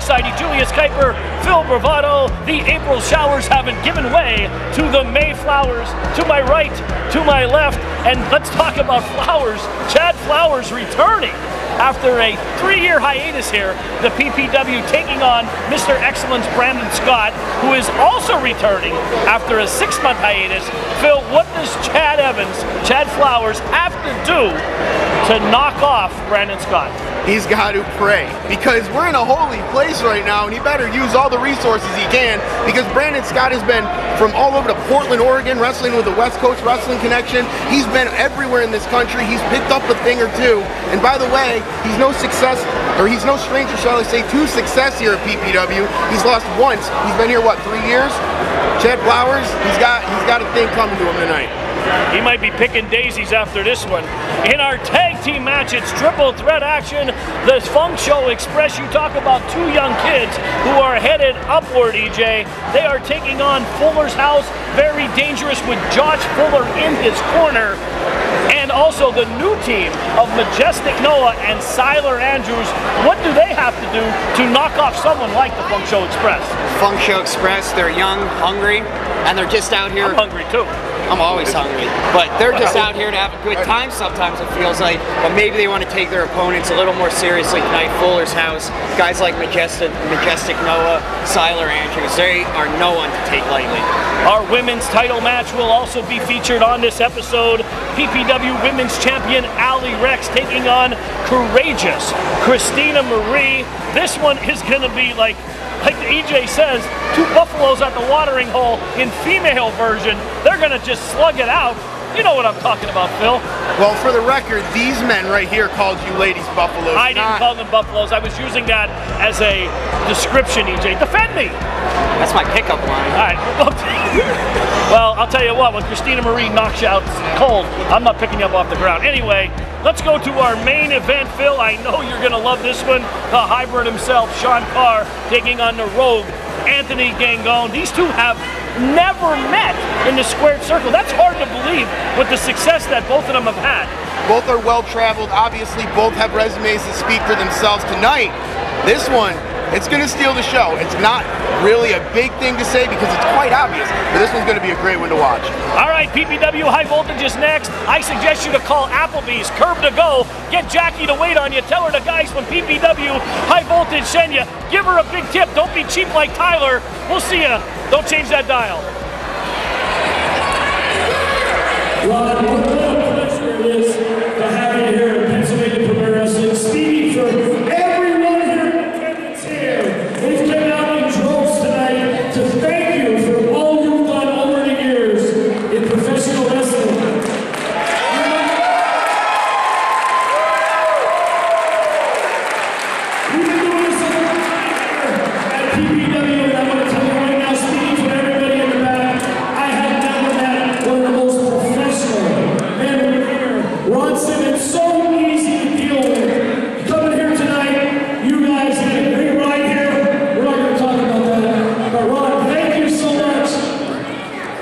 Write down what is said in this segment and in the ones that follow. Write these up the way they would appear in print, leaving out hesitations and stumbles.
alongside Julius Kuiper, Phil Bravado. The April showers haven't given way to the May flowers. To my right, to my left, and let's talk about Flowers. Chad Flowers returning after a 3-year hiatus here. The PPW taking on Mr. Excellence Brandon Scott, who is also returning after a 6-month hiatus. Phil, what does Chad Evans, Chad Flowers, have to do to knock off Brandon Scott? He's got to pray, because we're in a holy place right now, and he better use all the resources he can, because Brandon Scott has been from all over to Portland, Oregon, wrestling with the West Coast Wrestling Connection. He's been everywhere in this country. He's picked up a thing or two, and by the way, he's no stranger, shall I say, to success here at PPW. He's lost once. He's been here, what, 3 years? Chad Flowers, he's got a thing coming to him tonight. He might be picking daisies after this one. In our tag team match, it's triple threat action. The Funk Show Express, you talk about 2 young kids who are headed upward, EJ. They are taking on Fuller's House, very dangerous with Josh Fuller in his corner. And also the new team of Majestic Noah and Siler Andrews. What do they have to do to knock off someone like the Funk Show Express? Funk Show Express, they're young, hungry, and they're just out here. I'm hungry too. I'm always hungry, but they're just out here to have a good time sometimes, it feels like, but maybe they want to take their opponents a little more seriously tonight. Fuller's House, guys like Majestic Noah, Siler Andrews, they are no one to take lightly. Our women's title match will also be featured on this episode. PPW Women's Champion Allie Rex taking on courageous Christina Marie. This one is going to be like EJ says, 2 buffaloes at the watering hole in female version. They're going to just slug it out. You know what I'm talking about, Phil. Well, for the record, these men right here called you ladies buffaloes. I didn't call them buffaloes. I was using that as a description, EJ. Defend me. That's my pickup line. All right. Well, I'll tell you what, when Christina Marie knocks you out cold, I'm not picking you up off the ground. Anyway, let's go to our main event, Phil. I know you're going to love this one. The hybrid himself, Sean Carr, taking on the Rogue, Anthony Gangone. These two have never met in the squared circle. That's hard to believe with the success that both of them have had. Both are well-traveled. Obviously, both have resumes that speak for themselves. Tonight, this one, it's going to steal the show. It's not really a big thing to say because it's quite obvious, but this one's going to be a great one to watch. All right, PPW High Voltage is next. I suggest you to call Applebee's, Curb to Go, get Jackie to wait on you, tell her the guys from PPW High Voltage send you, give her a big tip, don't be cheap like Tyler. We'll see you. Don't change that dial. Ron, what a pleasure it is to have you here in Pennsylvania Premier Wrestling. Speedy for everyone here in attendance here. We've come out in droves tonight to thank you for all you've done over the years in professional wrestling. We've been doing this a long time here at PPW, and I want to tell you right now, speaking for everybody in the back, I have never met one of the most professional men here. Ronson, it's so easy to deal with. Coming here tonight, you guys had a great ride here. We're not going to talk about that. But Ron, thank you so much.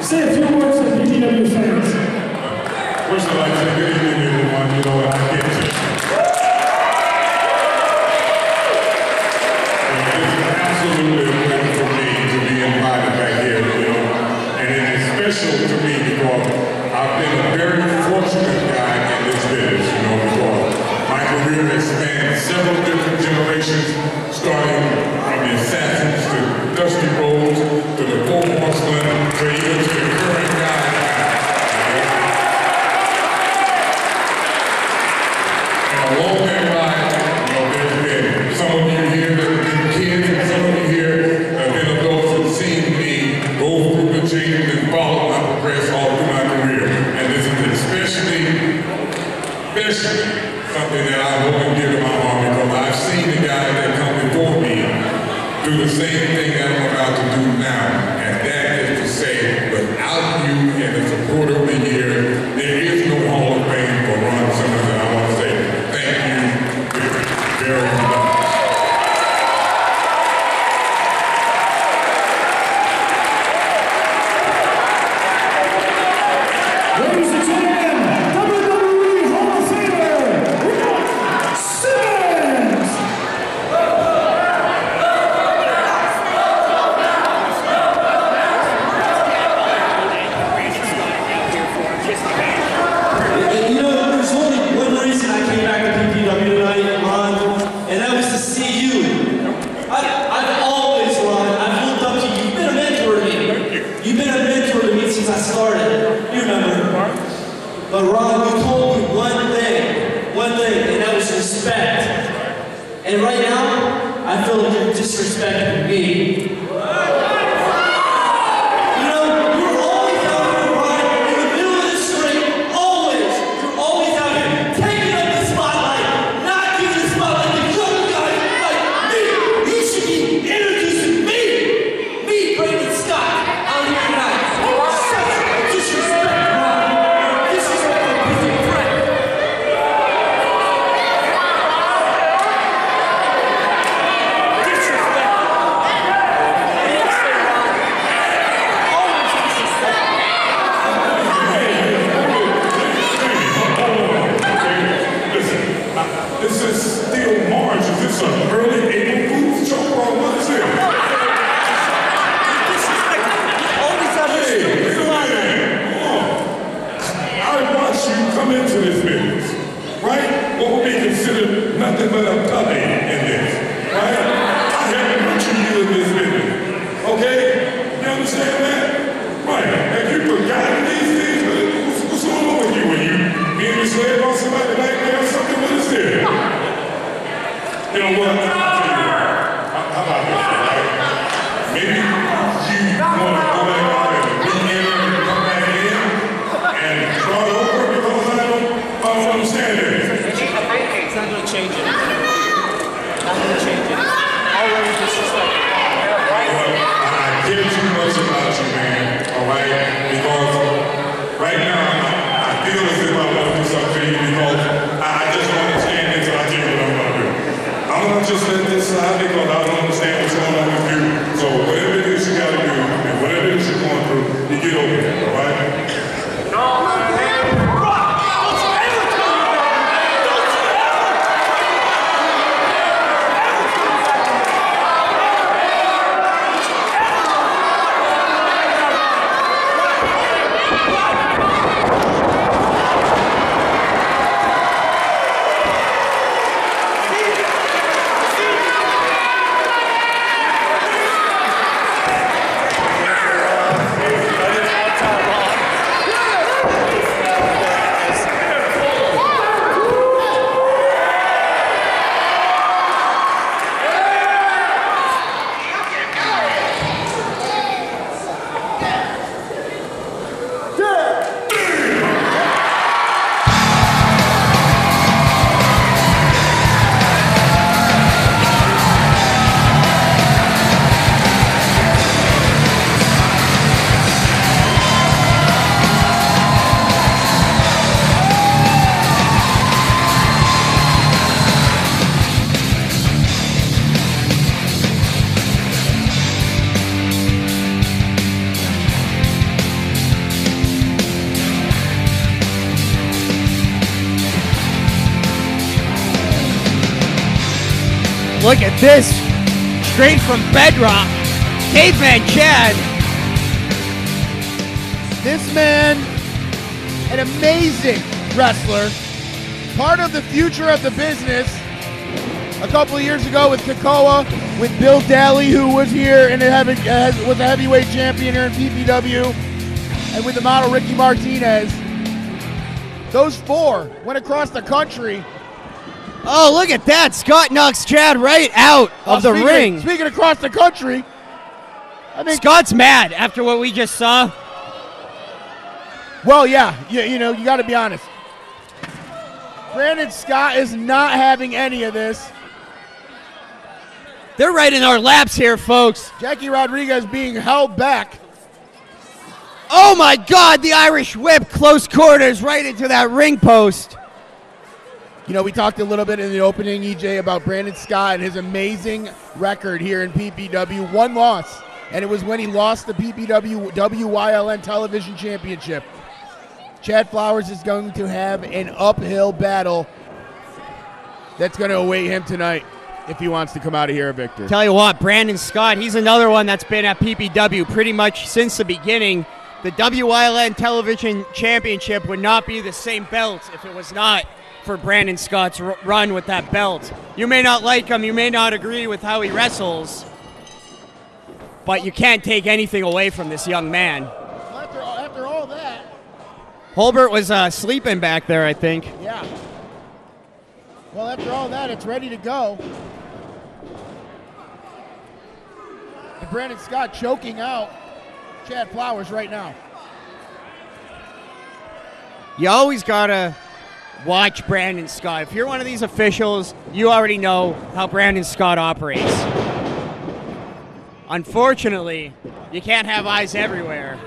Say a few words to the PPW fans. First of all, I'd say good evening, everyone. You know what I get to. Absolutely important for me to be invited back here, you know, and it is special to me because I've been a very fortunate guy in this business, you know, because my career has spanned several different generations, starting from the Assassins to Dusty Rhodes to the Four Horsemen to even to the current guy. And along that ride, you know, there's been some of you here that have been kids, and some of you here have been adults who have seen me go through the changes and follow my progress all through my career. And this is especially something that I hold and dear to my heart because I've seen the guys that come before me do the same thing that I'm about to do now. And that is to say, without you and the support of the year, there is no Hall of Fame for Ron Simmons. And I want to say thank you very much. Ladies and gentlemen, WWE Hall of Famer, Ron Simmons! But Ron, you told me one thing, and that was respect. And right now, I feel like you're disrespecting me. Look at this, straight from Bedrock, Caveman Chad. This man, an amazing wrestler, part of the future of the business. A couple of years ago with Kakoa, with Bill Daly, who was here and was a heavyweight champion here in PPW, and with the model Ricky Martinez. Those four went across the country. Oh, look at that. Scott knocks Chad right out of the ring. Speaking across the country, I think Scott's mad after what we just saw. Well, yeah, you know, you got to be honest. Brandon Scott is not having any of this. They're right in our laps here, folks. Jackie Rodriguez being held back. Oh, my God, the Irish whip, close quarters, right into that ring post. You know, we talked a little bit in the opening, EJ, about Brandon Scott and his amazing record here in PPW. One loss, and it was when he lost the PPW WYLN Television Championship. Chad Flowers is going to have an uphill battle that's going to await him tonight if he wants to come out of here a victor. Tell you what, Brandon Scott, he's another one that's been at PPW pretty much since the beginning. The WYLN Television Championship would not be the same belt if it was not for Brandon Scott's run with that belt. You may not like him, you may not agree with how he wrestles, but you can't take anything away from this young man. After all that, Holbert was sleeping back there, I think. Yeah. Well, after all that, it's ready to go. And Brandon Scott choking out Chad Flowers right now. You always got to watch Brandon Scott. If you're one of these officials, you already know how Brandon Scott operates. Unfortunately, you can't have eyes everywhere.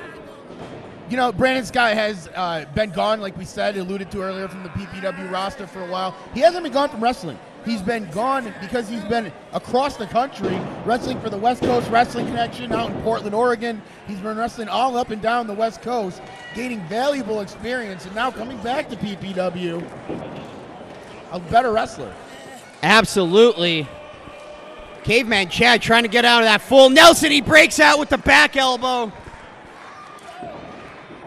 You know, Brandon Scott has been gone, like we said, alluded to earlier, from the PPW roster for a while. He hasn't been gone from wrestling. He's been gone because he's been across the country wrestling for the West Coast Wrestling Connection out in Portland, Oregon. He's been wrestling all up and down the West Coast, gaining valuable experience, and now coming back to PPW, a better wrestler. Absolutely. Caveman Chad trying to get out of that full Nelson. He breaks out with the back elbow.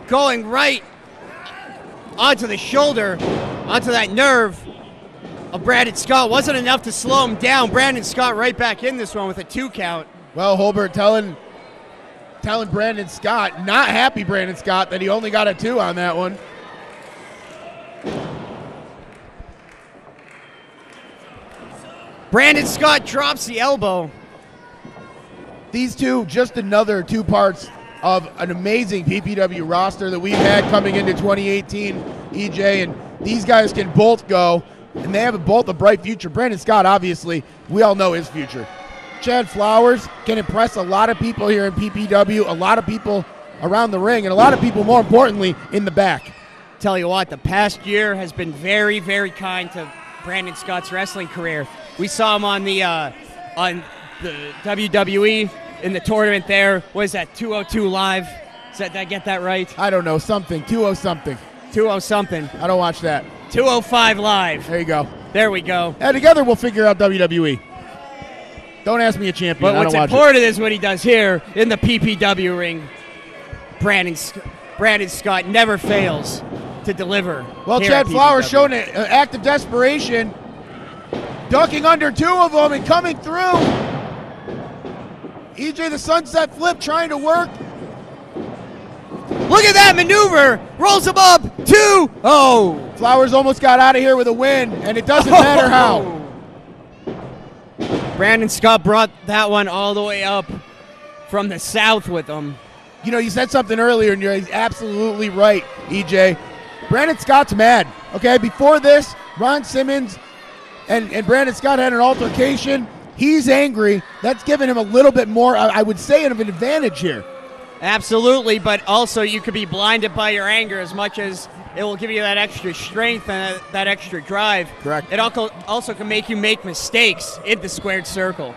Going right onto the shoulder, onto that nerve of Brandon Scott. Wasn't enough to slow him down. Brandon Scott right back in this one with a 2 count. Well, Holbert telling Brandon Scott, not happy Brandon Scott, that he only got a 2 on that one. Brandon Scott drops the elbow. These two, just another 2 parts of an amazing PPW roster that we've had coming into 2018, EJ, and these guys can both go, and they have both a bright future. Brandon Scott, obviously, we all know his future. Chad Flowers can impress a lot of people here in PPW, a lot of people around the ring, and a lot of people, more importantly, in the back. Tell you what, the past year has been very, very kind to Brandon Scott's wrestling career. We saw him on the WWE in the tournament there. What is that, 202 Live? Did I get that right? I don't know, something, 20 something. 20 something. I don't watch that. 205 Live. There you go. There we go. And together we'll figure out WWE. Don't ask me a champion. But what's important is what he does here in the PPW ring. Brandon Scott never fails to deliver. Well, Chad Flowers showing an act of desperation, ducking under 2 of them and coming through. EJ, the sunset flip, trying to work. Look at that maneuver. Rolls him up. 2-0. Flowers almost got out of here with a win, and it doesn't matter how. Brandon Scott brought that one all the way up from the south with him. You know, you said something earlier, and you're absolutely right, EJ. Brandon Scott's mad. Okay, before this, Ron Simmons and Brandon Scott had an altercation. He's angry. That's given him a little bit more, I would say, of an advantage here. Absolutely, but also you could be blinded by your anger as much as it will give you that extra strength and that extra drive. Correct. It also can make you make mistakes in the squared circle.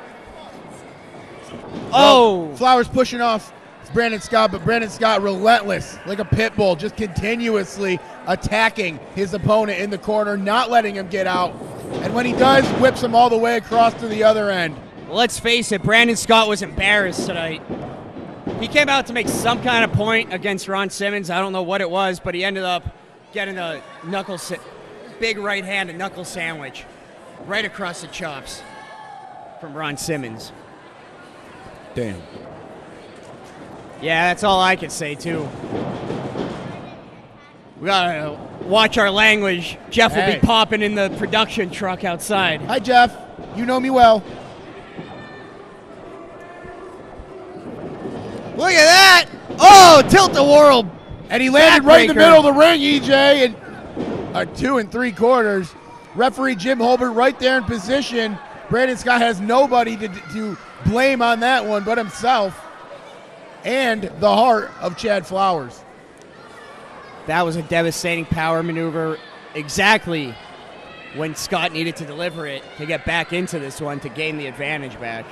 Well, Flowers pushing off Brandon Scott, but Brandon Scott relentless, like a pit bull, just continuously attacking his opponent in the corner, not letting him get out. And when he does, whips him all the way across to the other end. Let's face it, Brandon Scott was embarrassed tonight. He came out to make some kind of point against Ron Simmons. I don't know what it was, but he ended up getting a big right-handed knuckle sandwich right across the chops from Ron Simmons. Damn. Yeah, that's all I can say, too. We gotta watch our language. Jeff will be popping in the production truck outside. Hi, Jeff. You know me well. Look at that! Oh, tilt-a-whirl. And he landed right in the middle of the ring, EJ, and 2 3/4. Referee Jim Holbert right there in position. Brandon Scott has nobody to blame on that one but himself and the heart of Chad Flowers. That was a devastating power maneuver exactly when Scott needed to deliver it to get back into this one to gain the advantage back.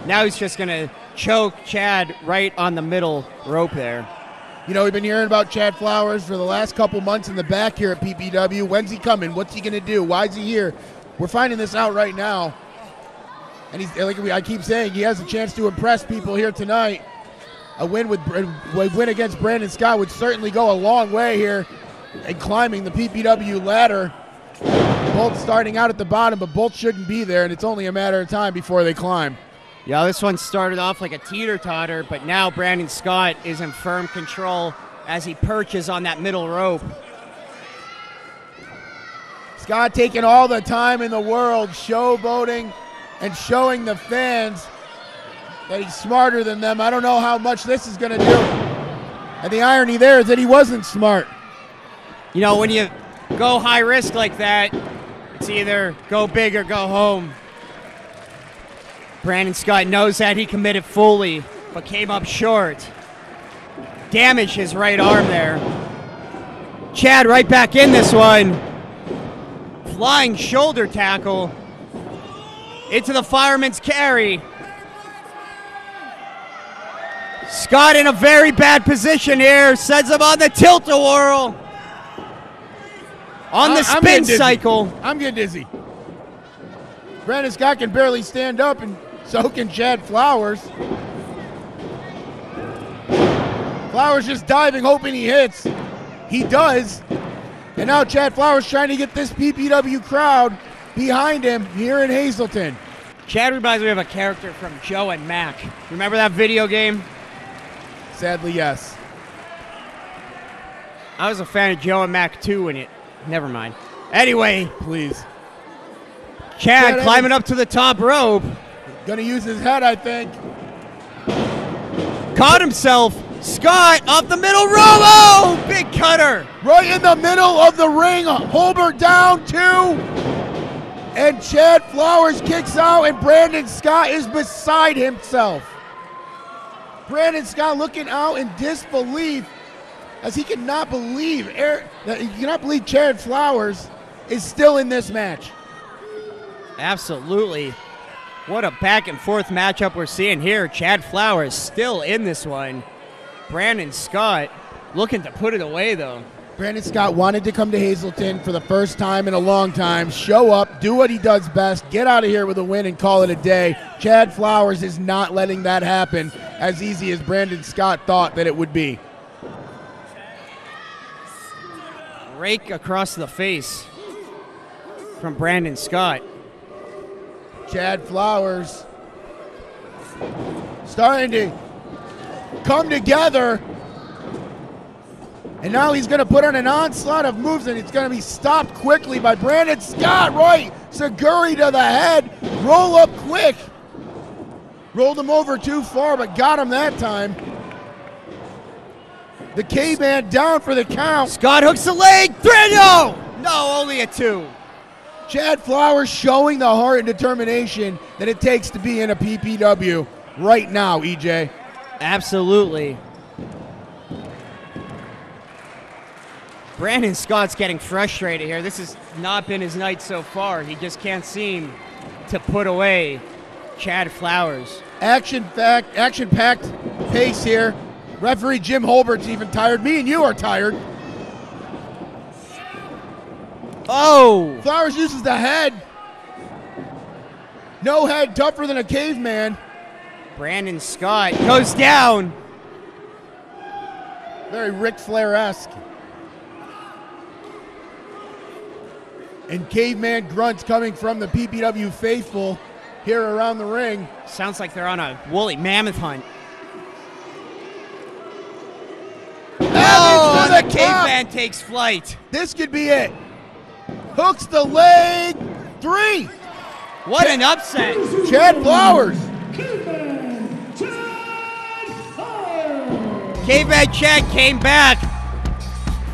Now he's just going to choke Chad right on the middle rope there. You know, we've been hearing about Chad Flowers for the last couple months in the back here at PPW. When's he coming? What's he going to do? Why is he here? We're finding this out right now. And he's, like I keep saying, he has a chance to impress people here tonight. A win against Brandon Scott would certainly go a long way here in climbing the PPW ladder. Both starting out at the bottom, but both shouldn't be there, and it's only a matter of time before they climb. Yeah, this one started off like a teeter-totter, but now Brandon Scott is in firm control as he perches on that middle rope. Scott taking all the time in the world, showboating and showing the fans that he's smarter than them. I don't know how much this is going to do. And the irony there is that he wasn't smart. You know, when you go high risk like that, it's either go big or go home. Brandon Scott knows that. He committed fully, but came up short. Damaged his right arm there. Chad right back in this one. Flying shoulder tackle into the fireman's carry. Scott in a very bad position here. Sends him on the tilt-a-whirl. On the spin cycle. I'm getting dizzy. Brandon Scott can barely stand up, and so can Chad Flowers. Flowers just diving, hoping he hits. He does. And now Chad Flowers trying to get this PPW crowd behind him here in Hazleton. Chad reminds me of a character from Joe and Mac. Remember that video game? Sadly, yes. I was a fan of Joe and Mac too when it... Never mind. Anyway. Please. Chad climbing up to the top rope. Gonna use his head, I think. Caught himself. Scott up the middle row. Oh, big cutter. Right in the middle of the ring. Holbert down two. And Chad Flowers kicks out, and Brandon Scott is beside himself. Brandon Scott looking out in disbelief as he cannot believe Chad Flowers is still in this match. Absolutely. What a back and forth matchup we're seeing here. Chad Flowers still in this one. Brandon Scott looking to put it away, though. Brandon Scott wanted to come to Hazleton for the first time in a long time, show up, do what he does best, get out of here with a win and call it a day. Chad Flowers is not letting that happen as easy as Brandon Scott thought that it would be. Rake across the face from Brandon Scott. Chad Flowers starting to come together. And now he's going to put on an onslaught of moves, and it's going to be stopped quickly by Brandon Scott. Right, Seguri to the head. Roll up quick. Rolled him over too far, but got him that time. The K-Man down for the count. Scott hooks the leg. No, only a 2. Chad Flowers showing the heart and determination that it takes to be in a PPW right now, EJ. Absolutely. Brandon Scott's getting frustrated here. This has not been his night so far. He just can't seem to put away Chad Flowers. Action-packed pace here. Referee Jim Holbert's even tired. Me and you are tired. Oh! Flowers uses the head. No head, tougher than a caveman. Brandon Scott goes down. Very Ric Flair-esque. And caveman grunts coming from the PPW faithful here around the ring. Sounds like they're on a woolly mammoth hunt. Oh, the caveman takes flight. This could be it. Hooks the leg. 3. What an upset. Chad Flowers. Caveman Chad came back.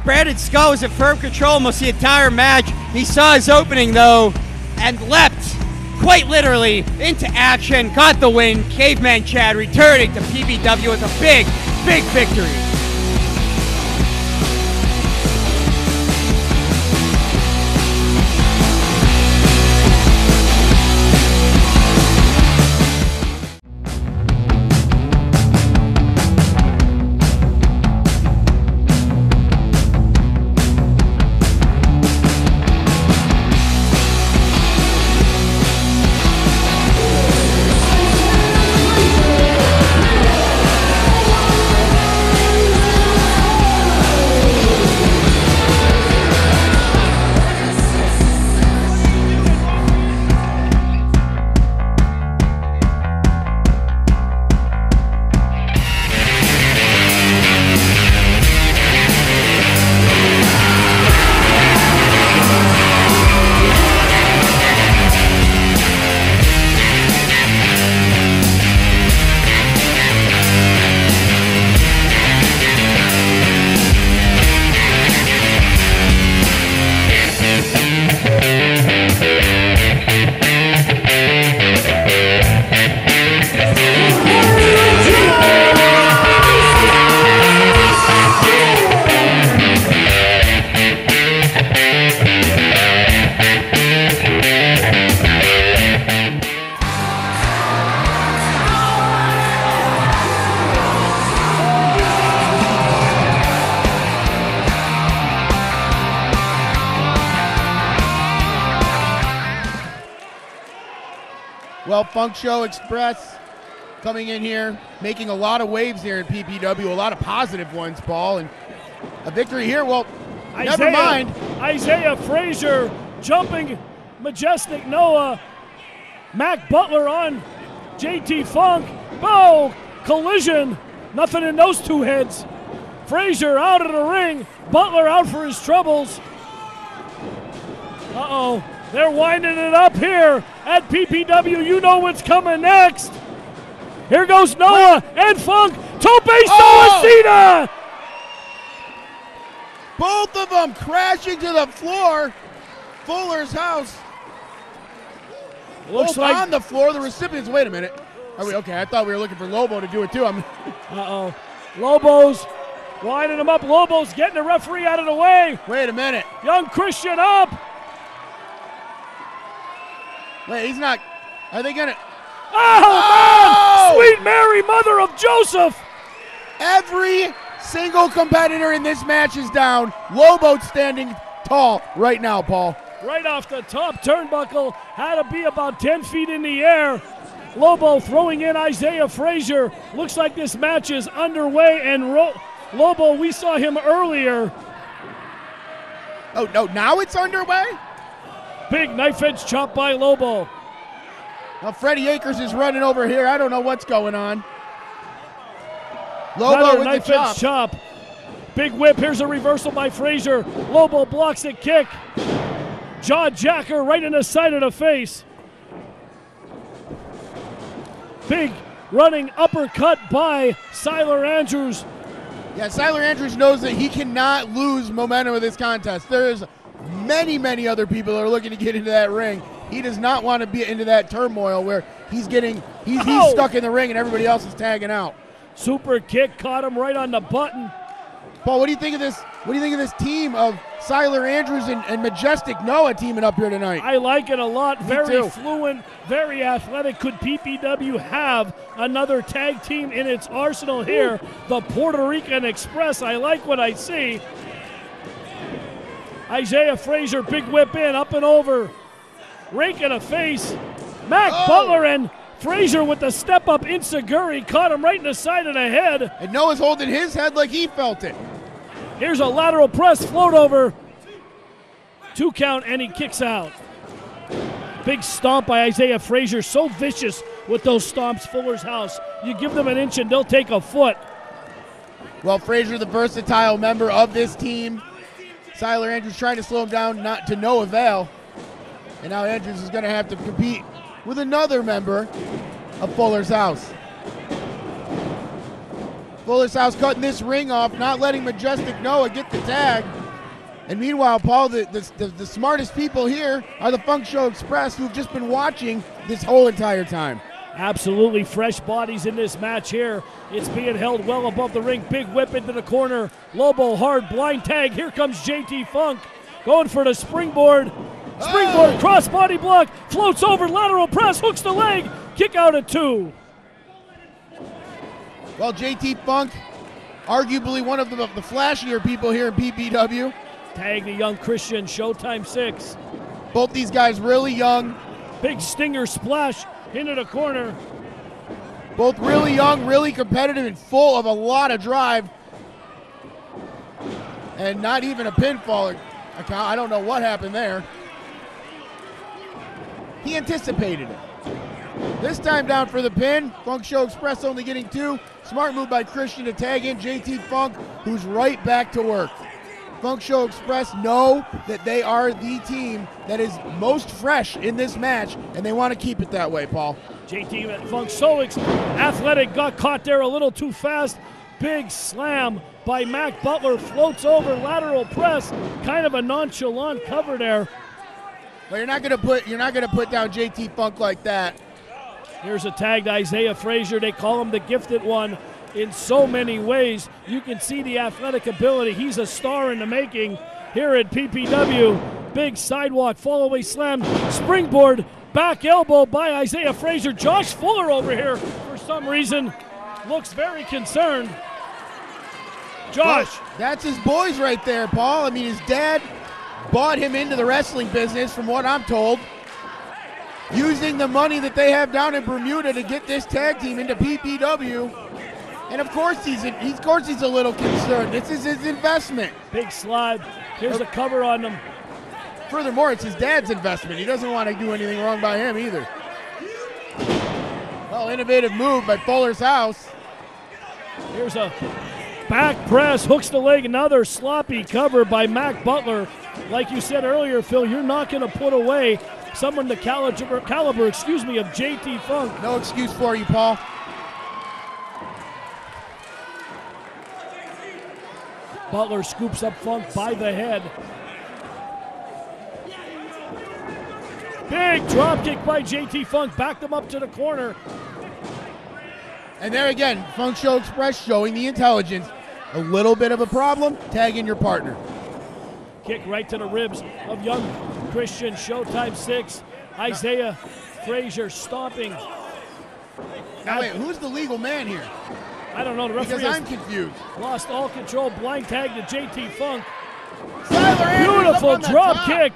Brandon Scott was in firm control almost the entire match. He saw his opening, though, and leapt, quite literally, into action. Got the win. Caveman Chad returning to PPW with a big, big victory. Well, Funk Show Express coming in here, making a lot of waves here in PPW, a lot of positive ones, Paul, and a victory here. Well, never mind. Isaiah Frazier jumping Majestic Noah. Mac Butler on JT Funk. Oh, collision. Nothing in those two heads. Frazier out of the ring. Butler out for his troubles. Uh-oh. They're winding it up here at PPW. You know what's coming next. Here goes Noah and Funk. Tope Solacita! Both of them crashing to the floor. Fuller's house. Looks both like on the floor. The recipients. Wait a minute. Are we okay? I thought we were looking for Lobo to do it too. Uh-oh. Lobo's winding him up. Lobo's getting the referee out of the way. Wait a minute. Young Christian up. Wait, he's not. Are they gonna? Oh, man! Sweet Mary, mother of Joseph! Every single competitor in this match is down. Lobo standing tall right now, Paul. Right off the top turnbuckle, had to be about 10 feet in the air. Lobo throwing in Isaiah Frazier. Looks like this match is underway, and Lobo, we saw him earlier. Oh, no, now it's underway? Big knife edge chop by Lobo. Now Freddie Akers is running over here. I don't know what's going on. Lobo Another with knife the chop. edge chop. Big whip. Here's a reversal by Frazier. Lobo blocks a kick. Jaw jacker right in the side of the face. Big running uppercut by Siler Andrews. Yeah, Siler Andrews knows that he cannot lose momentum of this contest. There's many other people that are looking to get into that ring. He does not want to be into that turmoil where he's stuck in the ring and everybody else is tagging out. Super kick caught him right on the button. Paul, what do you think of this? What do you think of this team of Siler Andrews and Majestic Noah teaming up here tonight? I like it a lot. Very too. fluent, very athletic. Could PPW have another tag team in its arsenal here? The Puerto Rican Express. I like what I see. Isaiah Frazier, big whip in, up and over. Rake in the face. Mac Butler and Frazier with the step up Inseguri caught him right in the side of the head. And Noah's holding his head like he felt it. Here's a lateral press, float over. 2 count, and he kicks out. Big stomp by Isaiah Frazier, so vicious with those stomps, Fuller's house. You give them an inch and they'll take a foot. Well, Frazier, the versatile member of this team. Siler Andrews trying to slow him down, not to no avail. And now Andrews is going to have to compete with another member of Fuller's house. Fuller's house cutting this ring off, not letting Majestic Noah get the tag. And meanwhile, Paul, the smartest people here are the Funk Show Express, who've just been watching this whole entire time. Absolutely fresh bodies in this match here. It's being held well above the ring. Big whip into the corner. Lobo hard blind tag. Here comes JT Funk going for the springboard. Springboard, crossbody block, floats over, lateral press, hooks the leg, kick out at 2. Well, JT Funk, arguably one of the flashier people here in PPW. Tag the young Christian, Showtime 6. Both these guys really young. Big stinger splash into the corner. Both really young, really competitive, and full of a lot of drive. And not even a pinfall. I don't know what happened there. He anticipated it. This time down for the pin. Funk Show Express only getting 2. Smart move by Christian to tag in JT Funk, who's right back to work. Funk Show Express know that they are the team that is most fresh in this match, and they want to keep it that way, Paul. JT Funk so athletic, got caught there a little too fast. Big slam by Mac Butler, floats over, lateral press, kind of a nonchalant cover there. But you're not gonna put down JT Funk like that. Here's a tag to Isaiah Frazier. They call him the gifted one in so many ways. You can see the athletic ability. He's a star in the making here at PPW. Big sidewalk, fall away slam, springboard, back elbow by Isaiah Frazier. Josh Fuller over here, for some reason, looks very concerned. Josh. Well, that's his boys right there, Paul. I mean, his dad bought him into the wrestling business, from what I'm told. using the money that they have down in Bermuda to get this tag team into PPW. And of course he's a little concerned. This is his investment. Big slide. Here's a cover on them. Furthermore, it's his dad's investment. He doesn't want to do anything wrong by him either. Well, innovative move by Fuller's House. Here's a back press, hooks the leg. Another sloppy cover by Mac Butler. Like you said earlier, Phil, you're not going to put away someone the caliber of JT Funk. No excuse for you, Paul. Butler scoops up Funk by the head. Big drop kick by JT Funk, backed him up to the corner. And there again, Funk Show Express showing the intelligence. A little bit of a problem, tag in your partner. Kick right to the ribs of young Christian. Showtime 6. Isaiah Frazier stomping. Now wait, who's the legal man here? I don't know. The referee Because I'm confused. lost all control. Blind tag to JT Funk. Siler Andrews Beautiful up on the drop top. kick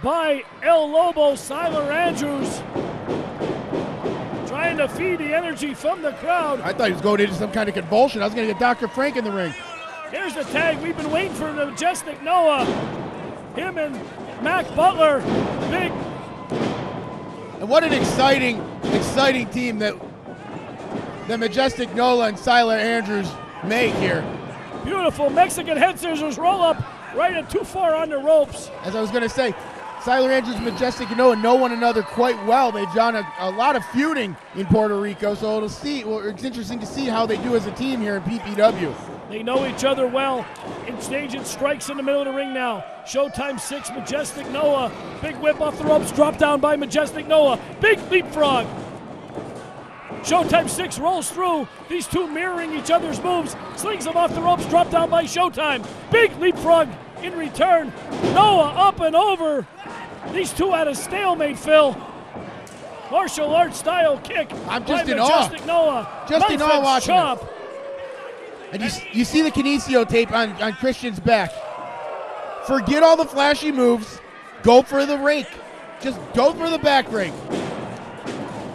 by El Lobo. Siler Andrews trying to feed the energy from the crowd. I thought he was going into some kind of convulsion. I was going to get Dr. Frank in the ring. Here's the tag. We've been waiting for the Majestic Noah. Him and Mac Butler. Big. And what an exciting team that Majestic Nola and Siler Andrews make here. Beautiful Mexican head scissors roll up right at too far on the ropes. As I was going to say, Siler Andrews and Majestic Nola know one another quite well. They've done a lot of feuding in Puerto Rico, so it's interesting to see how they do as a team here in PPW. They know each other well. Staging strikes in the middle of the ring now. Showtime 6, Majestic Noah. Big whip off the ropes, drop down by Majestic Noah. Big leapfrog. Showtime 6 rolls through. These two mirroring each other's moves. Slings them off the ropes, drop down by Showtime. Big leapfrog in return. Noah up and over. These two had a stalemate, Phil. Martial arts style kick. I'm just by in awe. Majestic Noah. Just in Knife awe edge watching chop. this. And you see the Kinesio tape on Christian's back. Forget all the flashy moves. Go for the rake. Just go for the back rake.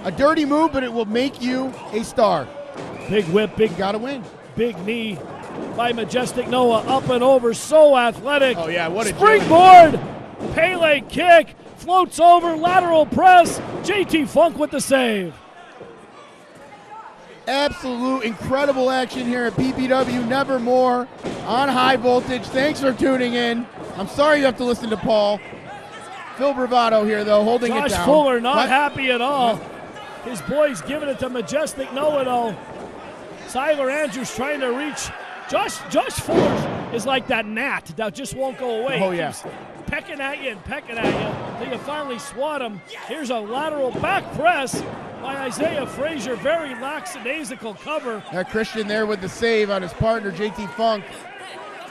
A dirty move, but it will make you a star. Big whip, big You gotta win. big knee by Majestic Noah. Up and over, so athletic. Oh yeah, what a Springboard. Pele kick. Floats over, lateral press. JT Funk with the save. Absolute incredible action here at PPW Nevermore on High Voltage. Thanks for tuning in. I'm sorry you have to listen to Paul. Phil Bravado here, though, holding it Josh down. Fuller not What? happy at all. His boys giving it to Majestic Noah, though. Siler Andrews trying to reach. Josh Fuller is like that gnat that just won't go away. Oh, He yeah. keeps pecking at you and pecking at you until you finally swat him. Here's a lateral back press by Isaiah Frazier. Very lackadaisical cover. That Christian there with the save on his partner, JT Funk.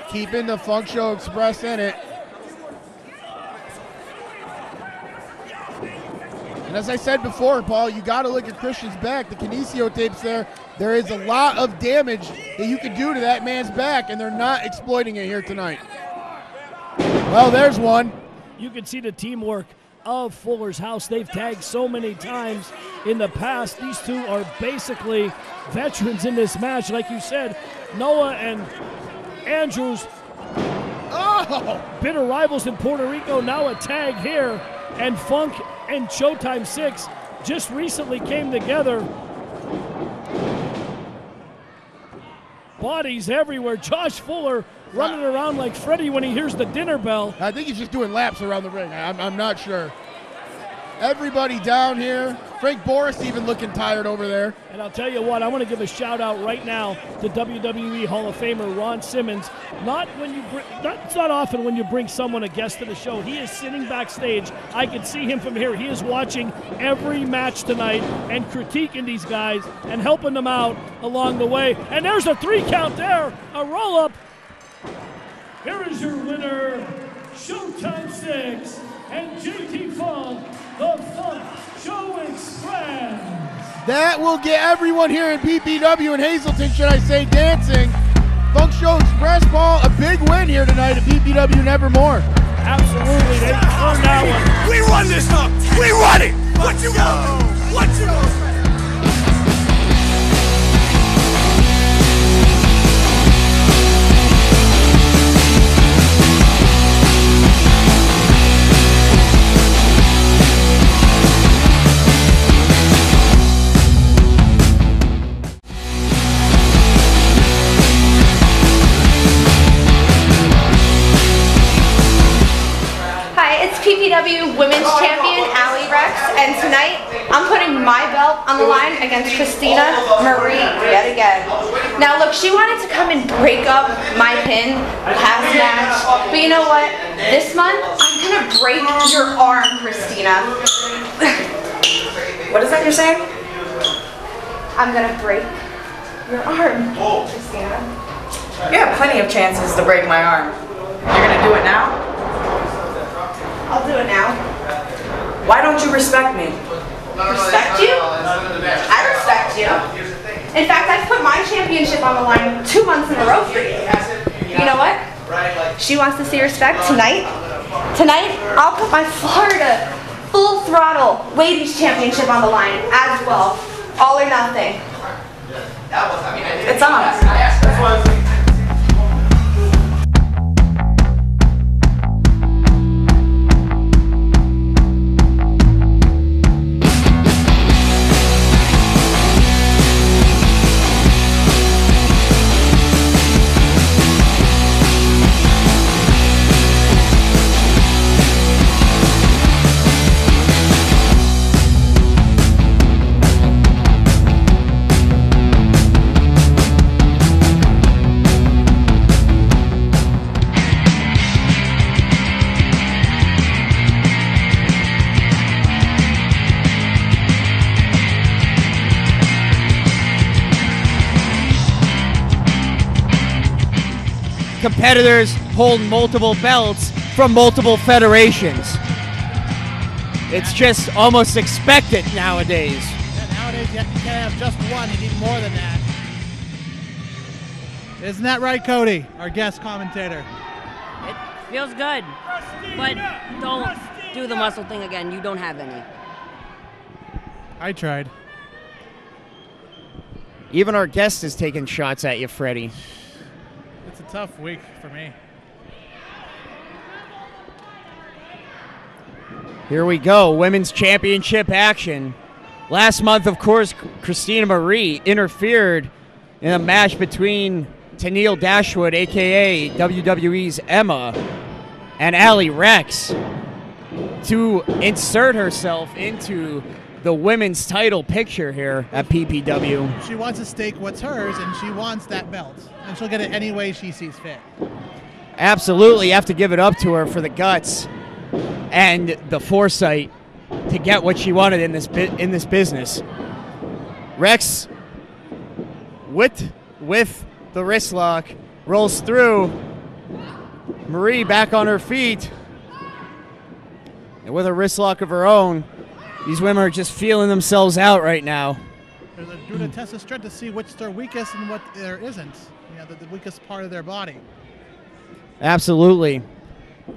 Keeping the Funk Show Express in it. And as I said before, Paul, you got to look at Christian's back. The Kinesio tapes there. There is a lot of damage that you can do to that man's back, and they're not exploiting it here tonight. Well, there's one. You can see the teamwork of Fuller's House. They've tagged so many times in the past. These two are basically veterans in this match. Like you said, Noah and Andrews, bitter rivals in Puerto Rico, now a tag here. And Funk and Showtime 6 just recently came together. Bodies everywhere. Josh Fuller running around like Freddy when he hears the dinner bell. I think he's just doing laps around the ring. I'm not sure. Everybody down here. Frank Boris even looking tired over there. And I'll tell you what, I want to give a shout out right now to WWE Hall of Famer Ron Simmons. It's not often when you bring someone a guest to the show. He is sitting backstage. I can see him from here. He is watching every match tonight and critiquing these guys and helping them out along the way. And there's a 3 count there, a roll up. Here is your winner, Showtime 6 and JT Funk, the Funk Show Express. That will get everyone here in PPW and Hazleton, should I say, dancing. Funk Show Express, Paul, a big win here tonight at PPW Nevermore. Absolutely, they turned that one. We run this up. We run it. What you gonna do? What you gonna do? It's PPW Women's Champion Allie Rex, and tonight I'm putting my belt on the line against Christina Marie yet again. Now look, she wanted to come and break up my pin last match, but you know what? This month I'm gonna break your arm, Christina. What is that you're saying? I'm gonna break your arm, Christina. You have plenty of chances to break my arm. You're gonna do it now? I'll do it now. Why don't you respect me? Respect you? I respect you. In fact, I've put my championship on the line 2 months in a row for you. You know what? She wants to see respect tonight. Tonight, I'll put my Florida full throttle ladies championship on the line as well. All or nothing. It's on. Competitors hold multiple belts from multiple federations. It's just almost expected nowadays. Yeah, nowadays you can't have just one, you need more than that. Isn't that right, Cody, our guest commentator? It feels good, but don't do the muscle thing again. You don't have any. I tried. Even our guest is taking shots at you, Freddie. It's a tough week for me. Here we go, women's championship action. Last month, of course, Christina Marie interfered in a match between Tennille Dashwood, a.k.a. WWE's Emma, and Allie Rex to insert herself into the women's title picture here at PPW. She wants to stake what's hers, and she wants that belt. And she'll get it any way she sees fit. Absolutely, you have to give it up to her for the guts and the foresight to get what she wanted in this business. Rex, with the wrist lock, rolls through. Marie back on her feet. And with a wrist lock of her own, these women are just feeling themselves out right now. They're doing a test of strength to see what's their weakest and what there isn't. You know, the weakest part of their body. Absolutely.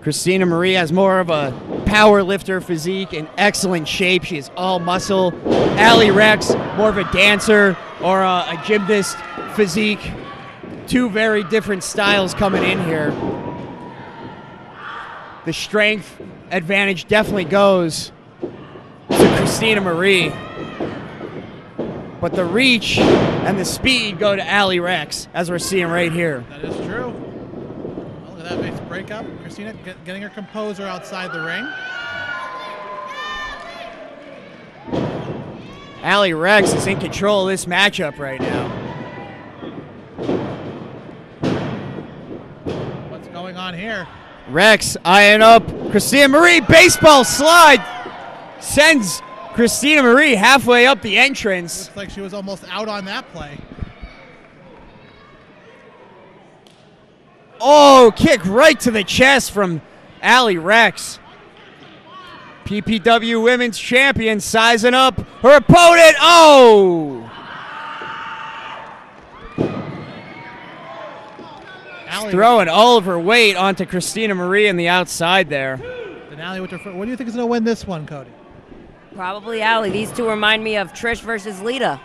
Christina Marie has more of a power lifter physique in excellent shape. She is all muscle. Allie Rex, more of a dancer or a gymnast physique. Two very different styles coming in here. The strength advantage definitely goes to Christina Marie. But the reach and the speed go to Allie Rex, as we're seeing right here. That is true. Well, look at that big breakup. Christina getting her composure outside the ring. Allie Rex is in control of this matchup right now. What's going on here? Rex eyeing up Christina Marie. Baseball slide sends Christina Marie halfway up the entrance. Looks like she was almost out on that play. Oh, kick right to the chest from Allie Rex. PPW Women's Champion sizing up her opponent. Oh! throwing all of her weight onto Christina Marie on the outside there. And Allie with her foot. What do you think is going to win this one, Cody? Probably Allie. These two remind me of Trish versus Lita.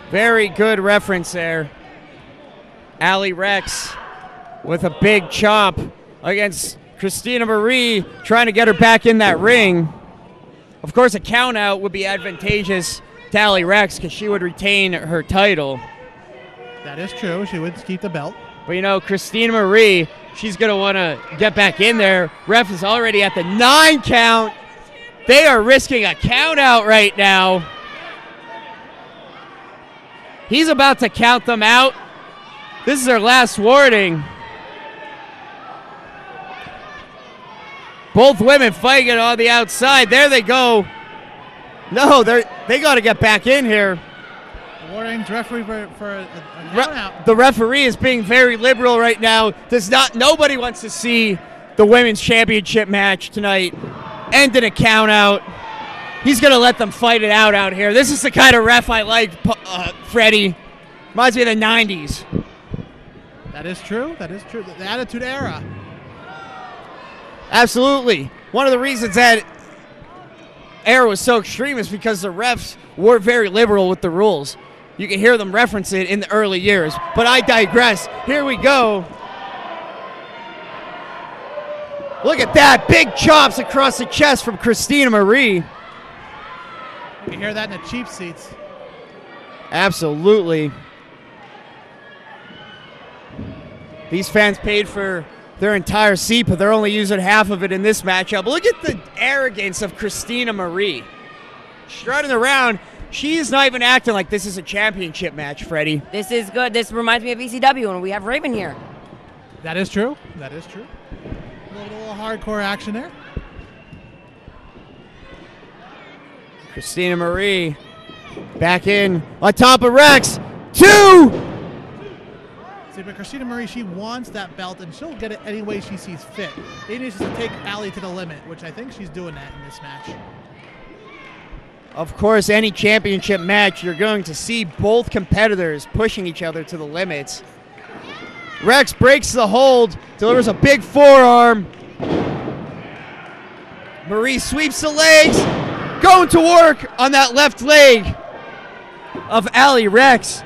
Very good reference there. Allie Rex with a big chop against Christina Marie, trying to get her back in that ring. Of course, a count out would be advantageous to Allie Rex because she would retain her title. That is true. She would keep the belt. But, you know, Christina Marie, she's going to want to get back in there. Ref is already at the 9 count. They are risking a count out right now. He's about to count them out. This is their last warning. Both women fighting it on the outside. There they go. No, they got to get back in here. Warnings, referee for a count out. The referee is being very liberal right now. Nobody wants to see the women's championship match tonight end in a count out. He's going to let them fight it out here. This is the kind of ref I like, Freddie. Reminds me of the 90s. That is true. That is true. The Attitude Era. Absolutely. One of the reasons that era was so extreme is because the refs were very liberal with the rules. You can hear them reference it in the early years. But I digress. Here we go. Look at that. Big chops across the chest from Christina Marie. You can hear that in the cheap seats. Absolutely. These fans paid for their entire seat, but they're only using half of it in this matchup. Look at the arrogance of Christina Marie. Strutting around. She is not even acting like this is a championship match, Freddie. This is good. This reminds me of ECW when we have Raven here. That is true. That is true. A little hardcore action there. Christina Marie back in on top of Rex. 2! See, but Christina Marie, she wants that belt, and she'll get it any way she sees fit. It needs to take Allie to the limit, which I think she's doing that in this match. Of course, any championship match, you're going to see both competitors pushing each other to the limits. Rex breaks the hold, delivers a big forearm. Marie sweeps the legs, going to work on that left leg of Allie Rex.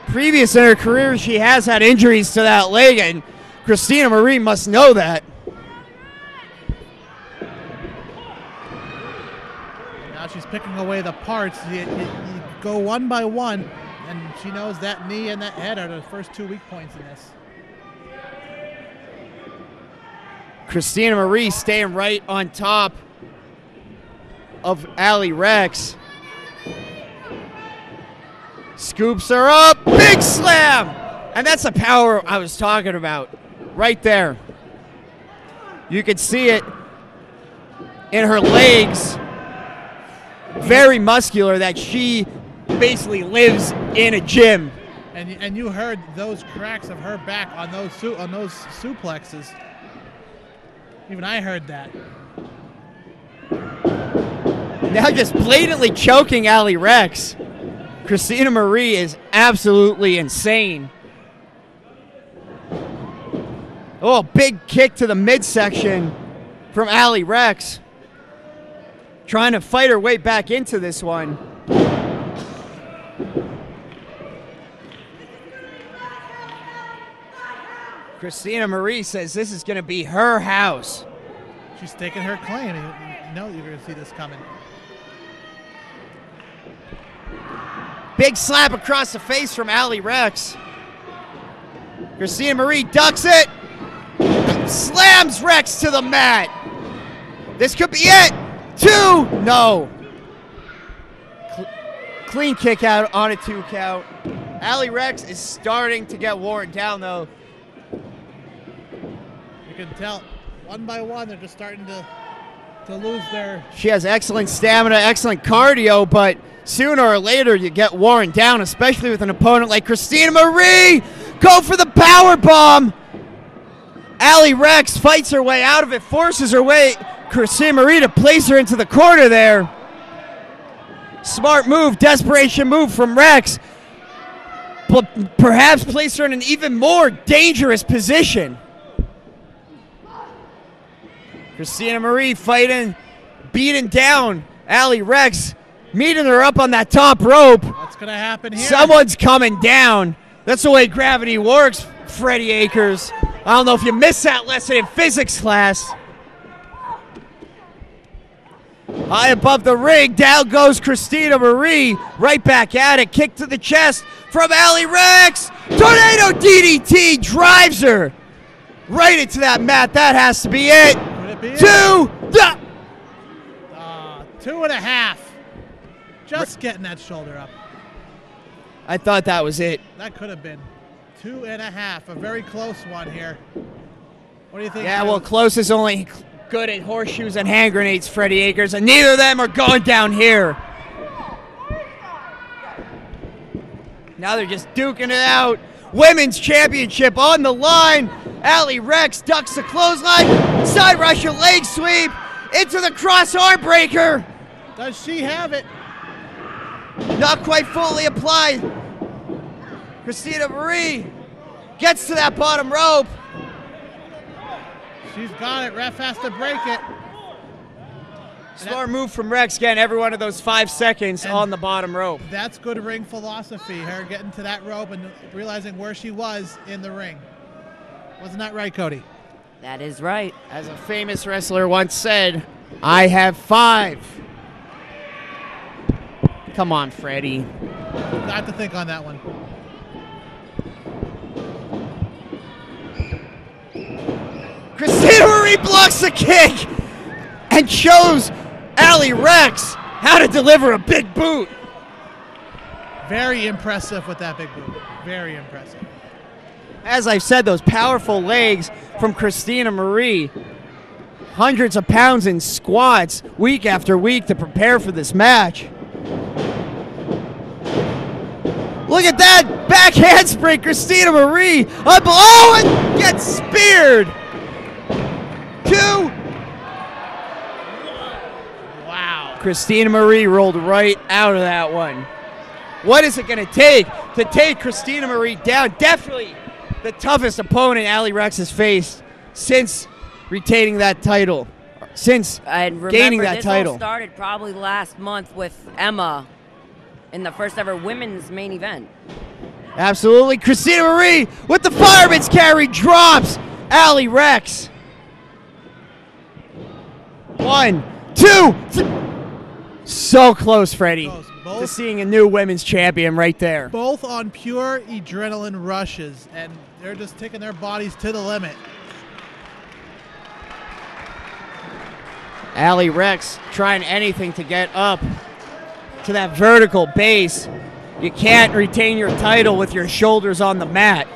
Previous in her career, she has had injuries to that leg, and Christina Marie must know that. Now she's picking away the parts. You go one by one, and she knows that knee and that head are the first 2 weak points in this. Christina Marie staying right on top of Allie Rex. Scoops her up, big slam! And that's the power I was talking about, right there. You can see it in her legs. Very muscular, that she basically lives in a gym. And you heard those cracks of her back on those suplexes. Even I heard that. Now just blatantly choking Allie Rex. Christina Marie is absolutely insane. Oh, big kick to the midsection from Allie Rex. Trying to fight her way back into this one. Christina Marie says this is going to be her house. She's taking her claim. You know you're going to see this coming. Big slap across the face from Allie Rex. Christina Marie ducks it. Slams Rex to the mat. This could be it. 2. No. Clean kick out on a 2 count. Allie Rex is starting to get worn down, though. You can tell one by one they're just starting to lose their... She has excellent stamina, excellent cardio, but sooner or later you get worn down, especially with an opponent like Christina Marie. Go for the power bomb. Allie Rex fights her way out of it, forces her way, Christina Marie, to place her into the corner there. Smart move, desperation move from Rex. but perhaps place her in an even more dangerous position. Christina Marie fighting, beating down Allie Rex, meeting her up on that top rope. What's going to happen here? Someone's coming down. That's the way gravity works, Freddie Akers. I don't know if you missed that lesson in physics class. High above the ring, down goes Christina Marie. Right back at it, kick to the chest from Allie Rex. Tornado DDT drives her right into that mat. That has to be it. Could it be 2.5. Just getting that shoulder up. I thought that was it. That could have been 2.5. A very close one here. What do you think? Yeah, well, close is only good at horseshoes and hand grenades, Freddie Akers, and neither of them are going down here. Now they're just duking it out. Women's championship on the line. Allie Rex ducks the clothesline. Side Russian leg sweep into the cross arm breaker. Does she have it? Not quite fully applied. Christina Marie gets to that bottom rope. She's got it. Ref has to break it. Smart move from Rex, getting every one of those 5 seconds on the bottom rope. That's good ring philosophy, her getting to that rope and realizing where she was in the ring. Wasn't that right, Cody? That is right. As a famous wrestler once said, I have 5. Come on, Freddie. Got to think on that one. Christina Marie blocks the kick and shows Allie Rex how to deliver a big boot. Very impressive with that big boot. Very impressive. As I've said, those powerful legs from Christina Marie. Hundreds of pounds in squats week after week to prepare for this match. Look at that back handspring, Christina Marie. Oh, and gets speared. 2. Wow. Christina Marie rolled right out of that one. What is it going to take Christina Marie down? Definitely the toughest opponent Allie Rex has faced since retaining that title, since gaining that title. This all started probably last month with Emma in the first ever women's main event. Absolutely. Christina Marie with the fireman's carry drops Allie Rex. 1, 2, 3. So close, Freddie, to seeing a new women's champion right there. Both on pure adrenaline rushes, and they're just taking their bodies to the limit. Allie Rex trying anything to get up to that vertical base. You can't retain your title with your shoulders on the mat.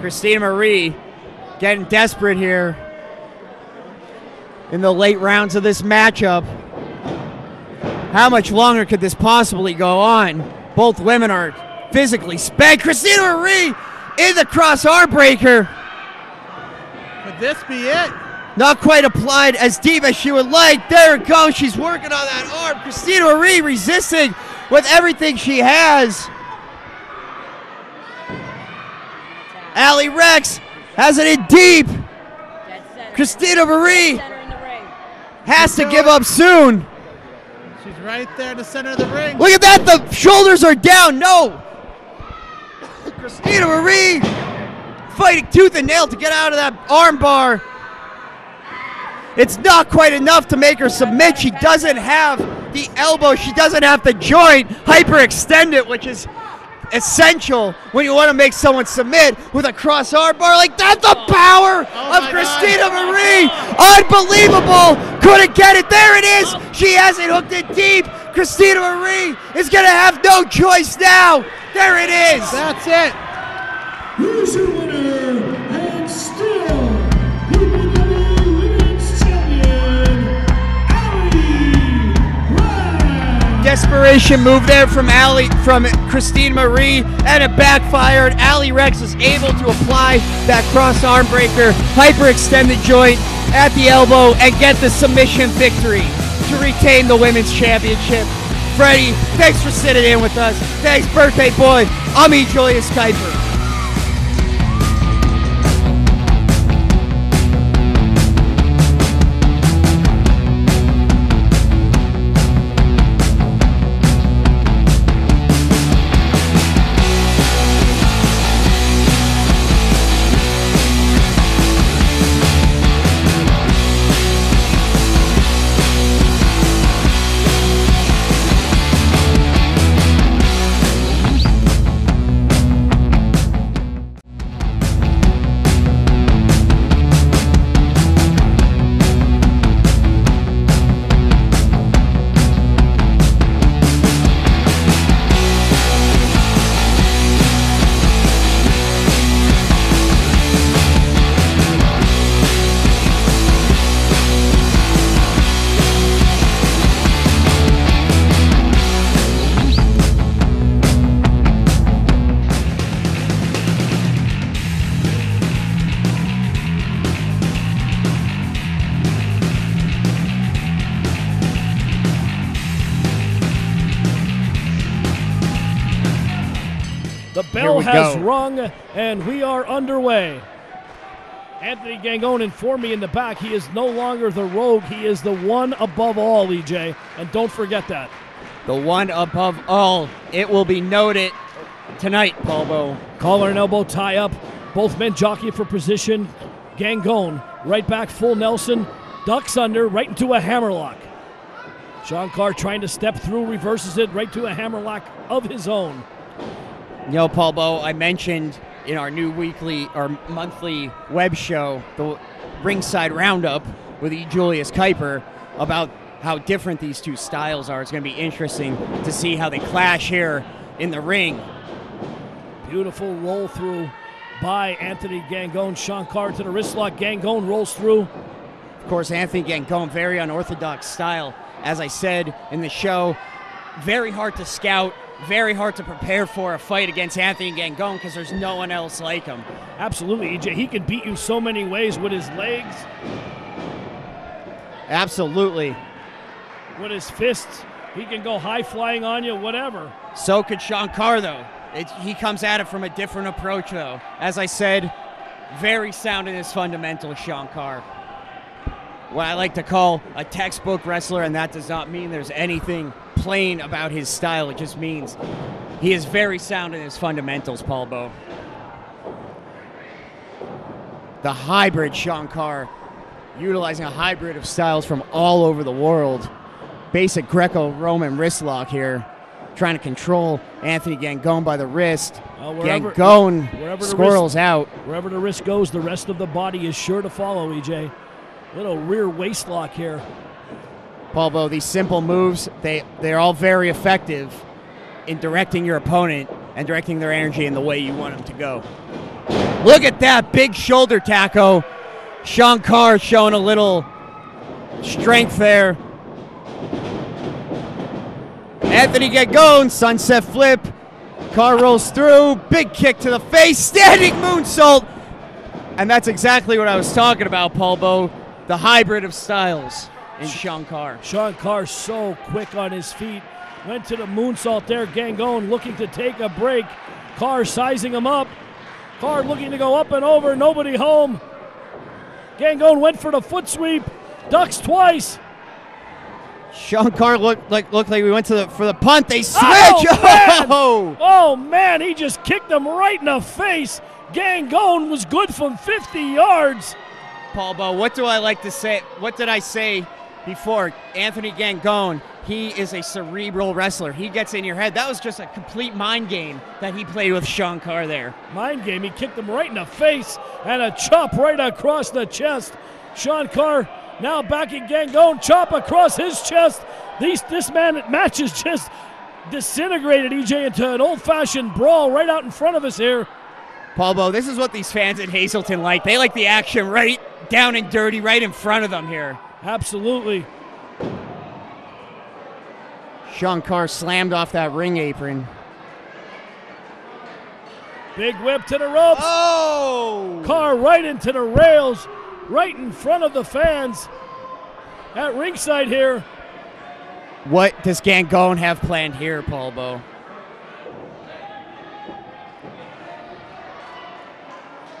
Christina Marie getting desperate here in the late rounds of this matchup. How much longer could this possibly go on? Both women are physically spent. Christina Marie in the cross arm breaker. Could this be it? Not quite applied as deep as she would like. There it goes. She's working on that arm. Christina Marie resisting with everything she has. Allie Rex has it in deep. Christina Marie has to give up soon. She's right there in the center of the ring. Look at that. The shoulders are down. No. Christina Marie fighting tooth and nail to get out of that arm bar. It's not quite enough to make her submit. She doesn't have the elbow. She doesn't have the joint hyperextended, which is essential when you want to make someone submit with a cross arm bar like that. The power of Christina Marie. Unbelievable. Couldn't get it. There it is. She has it hooked in deep. Christina Marie is going to have no choice now. There it is. That's it. Here's your winner, and still PPW Women's Champion, Allie Rex. Desperation move there from Christine Marie, and it backfired. Allie Rex was able to apply that cross arm breaker, hyperextended joint at the elbow, and get the submission victory to retain the women's championship Freddie. Thanks for sitting in with us. Thanks, birthday boy. I'm E. Julius Kuiper. The bell has rung, and we are underway. Anthony Gangone informed me in the back he is no longer the rogue. He is the one above all, EJ, and don't forget that. The one above all. It will be noted tonight, Paulbo. Collar and elbow tie up. Both men jockey for position. Gangone right back, full Nelson. Ducks under, right into a hammerlock. Shankar trying to step through, reverses it right to a hammerlock of his own. You know, Paulbo, I mentioned in our new weekly or monthly web show, the Ringside Roundup with E. Julius Kuiper, about how different these two styles are. It's going to be interesting to see how they clash here in the ring. Beautiful roll through by Anthony Gangone. Shankar to the wrist lock. Gangone rolls through. Of course, Anthony Gangone, very unorthodox style. As I said in the show, very hard to scout, very hard to prepare for a fight against Anthony Gangone because there's no one else like him. Absolutely, EJ. He can beat you so many ways with his legs. Absolutely. With his fists. He can go high flying on you, whatever. So could Shankar, though. He comes at it from a different approach, though. As I said, very sound in his fundamentals, Shankar. What I like to call a textbook wrestler, and that does not mean there's anything plain about his style. It just means he is very sound in his fundamentals, Paulbo. The hybrid Shankar, utilizing a hybrid of styles from all over the world. Basic Greco-Roman wrist lock here, trying to control Anthony Gangone by the wrist. Gangone squirrels out. Wherever the wrist goes, the rest of the body is sure to follow, EJ. Little rear waist lock here. Paulbo, these simple moves, they're all very effective in directing your opponent and directing their energy in the way you want them to go. Look at that big shoulder tackle. Shankar showing a little strength there. Anthony Gangone, sunset flip. Car rolls through, big kick to the face, standing moonsault. And that's exactly what I was talking about, Paulbo. The hybrid of styles in Shankar. Shankar so quick on his feet. Went to the moonsault there. Gangone looking to take a break. Carr sizing him up. Carr looking to go up and over. Nobody home. Gangone went for the foot sweep. Ducks twice. Shankar looked like we went for the punt. They switch. Oh man, he just kicked him right in the face. Gangone was good from 50 yards. Paulbo, what do I like to say? What did I say before? Anthony Gangone, he is a cerebral wrestler. He gets in your head. That was just a complete mind game that he played with Shankar there. Mind game. He kicked him right in the face and a chop right across the chest. Shankar now backing Gangone, chop across his chest. This match is just disintegrated, EJ, into an old-fashioned brawl right out in front of us here. Paulbo, this is what these fans at Hazleton like. They like the action right down and dirty, right in front of them here. Absolutely. Shankar slammed off that ring apron. Big whip to the ropes. Oh! Carr right into the rails, right in front of the fans at ringside here. What does Gangone have planned here, Paul Bo?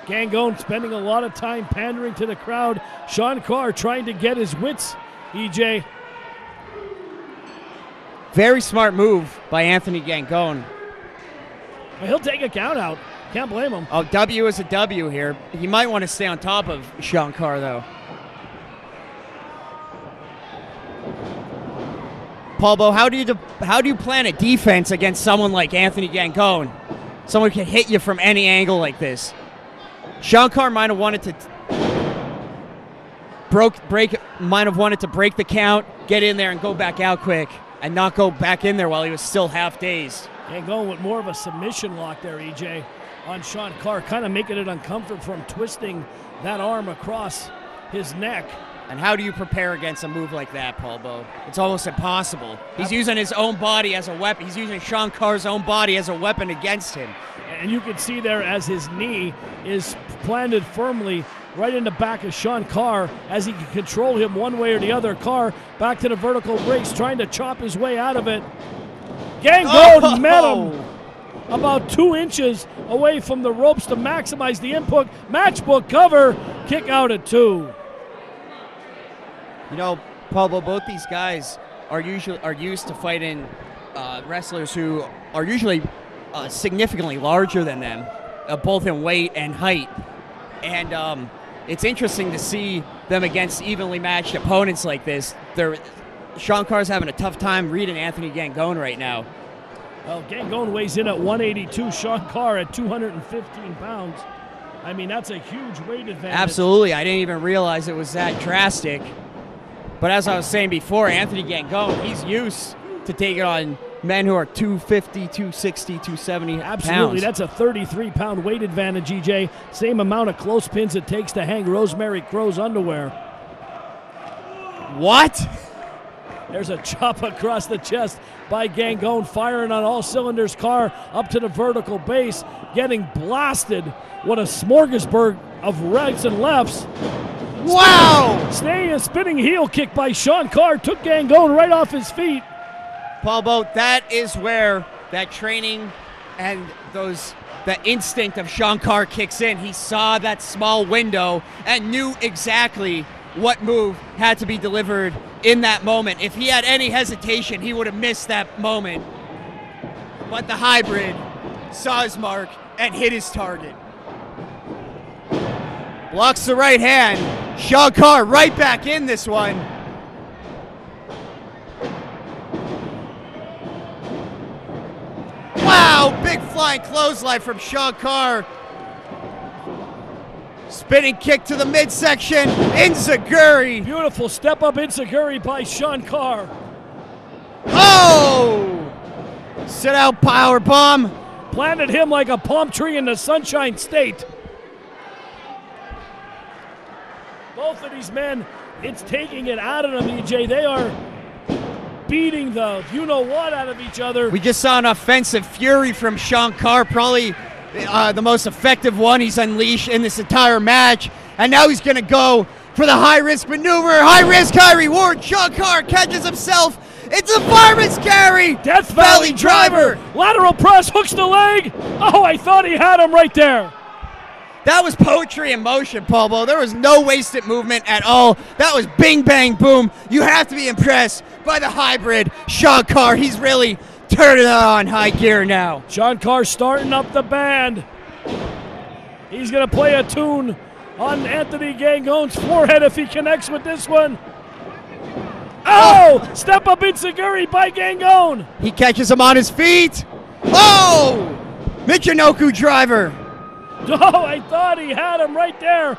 Gangone spending a lot of time pandering to the crowd. Sean Carr trying to get his wits, EJ. Very smart move by Anthony Gangone. He'll take a count out. Can't blame him. Oh, W is a W here. He might want to stay on top of Sean Carr, though. Paul Bo, how do you plan a defense against someone like Anthony Gangone? Someone who can hit you from any angle like this. Sean Carr might have wanted to break the count, get in there and go back out quick, and not go back in there while he was still half dazed. Gangone with more of a submission lock there, EJ, on Sean Carr, kind of making it uncomfortable from twisting that arm across his neck. And how do you prepare against a move like that, Paul Bo? It's almost impossible. He's using his own body as a weapon. He's using Sean Carr's own body as a weapon against him. And you can see there as his knee is planted firmly right in the back of Sean Carr as he can control him one way or the other. Carr back to the vertical brace, trying to chop his way out of it. Gangone met him about 2 inches away from the ropes to maximize the input. Matchbook cover, kick out at 2. You know, Pablo, both these guys are used to fighting wrestlers who are usually significantly larger than them, both in weight and height. And it's interesting to see them against evenly matched opponents like this. Sean Carr's having a tough time reading Anthony Gangone right now. Well, Gangone weighs in at 182, Sean Carr at 215 pounds. I mean, that's a huge weight advantage. Absolutely. I didn't even realize it was that drastic. But as I was saying before, Anthony Gangone, he's used to taking on men who are 250, 260, 270 Absolutely. pounds. That's a 33-pound weight advantage, EJ. Same amount of clothespins it takes to hang Rosemary Crow's underwear. What? There's a chop across the chest by Gangone, firing on all cylinders. Carr up to the vertical base, getting blasted. What a smorgasbord of rights and lefts. Wow! Staying a spinning heel kick by Sean Carr took Gangone right off his feet. Paul Bo, that is where that training and the instinct of Sean Carr kicks in. He saw that small window and knew exactly what move had to be delivered in that moment. If he had any hesitation, he would have missed that moment. But the hybrid saw his mark and hit his target. Blocks the right hand. Sean Carr right back in this one. Wow, big flying clothesline from Sean Carr. Spinning kick to the midsection. Enziguri. Beautiful step up Enziguri by Sean Carr. Oh! Sit out power bomb. Planted him like a palm tree in the Sunshine State. Both of these men, it's taking it out of them, EJ. They are beating the you-know-what out of each other. We just saw an offensive fury from Sean Carr, probably the most effective one he's unleashed in this entire match. And now he's going to go for the high-risk maneuver. High risk, high reward. Sean Carr catches himself. It's a fireman's carry. Death Valley driver. Lateral press, hooks the leg. Oh, I thought he had him right there. That was poetry in motion, Paul Bo. There was no wasted movement at all. That was bing, bang, boom. You have to be impressed by the hybrid Sean Carr. He's really turning it on high gear now. Sean Carr starting up the band. He's going to play a tune on Anthony Gangone's forehead if he connects with this one. Oh! Step up Enziguri by Gangone. He catches him on his feet. Oh! Michinoku driver. Oh, I thought he had him right there.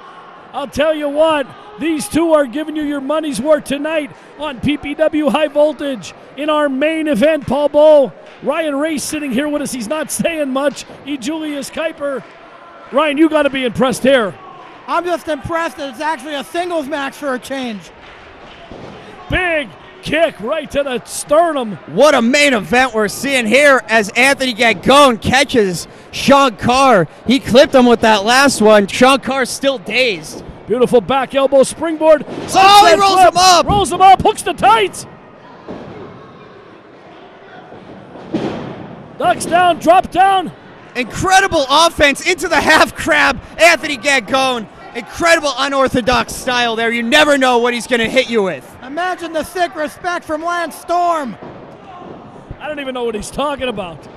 I'll tell you what, these two are giving you your money's worth tonight on PPW High Voltage in our main event, Paul Bo. Ryan Race sitting here with us. He's not saying much. Julius Kuiper. Ryan, you got to be impressed here. I'm just impressed that it's actually a singles match for a change. Big kick right to the sternum. What a main event we're seeing here as Anthony Gangone catches Sean Carr. He clipped him with that last one. Sean Carr's still dazed. Beautiful back elbow springboard. Oh, he rolls him up. Rolls him up, hooks the tights. Ducks down, drop down. Incredible offense into the half crab, Anthony Gangone. Incredible unorthodox style there. You never know what he's going to hit you with. Imagine the thick respect from Lance Storm. I don't even know what he's talking about.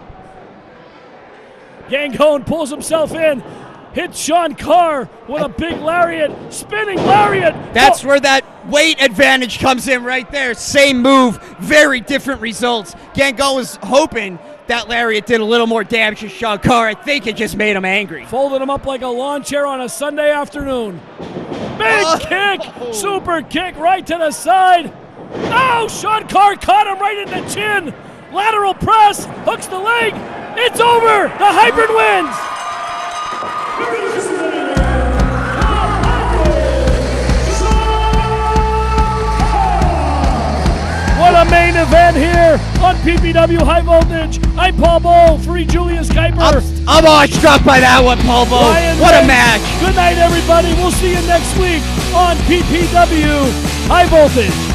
Gangone pulls himself in, hits Sean Carr with a big lariat, spinning lariat. That's where that weight advantage comes in right there. Same move, very different results. Gangone was hoping that lariat did a little more damage to Sean Carr. I think it just made him angry. Folded him up like a lawn chair on a Sunday afternoon. Big kick, super kick right to the side. Oh, Sean Carr caught him right in the chin. Lateral press, hooks the leg. It's over. The hybrid wins. What a main event here on PPW High Voltage. I'm Paul Bowl, free Julius Kuiper. I'm awestruck by that one, Paul Bowl. What a match. Good night, everybody. We'll see you next week on PPW High Voltage.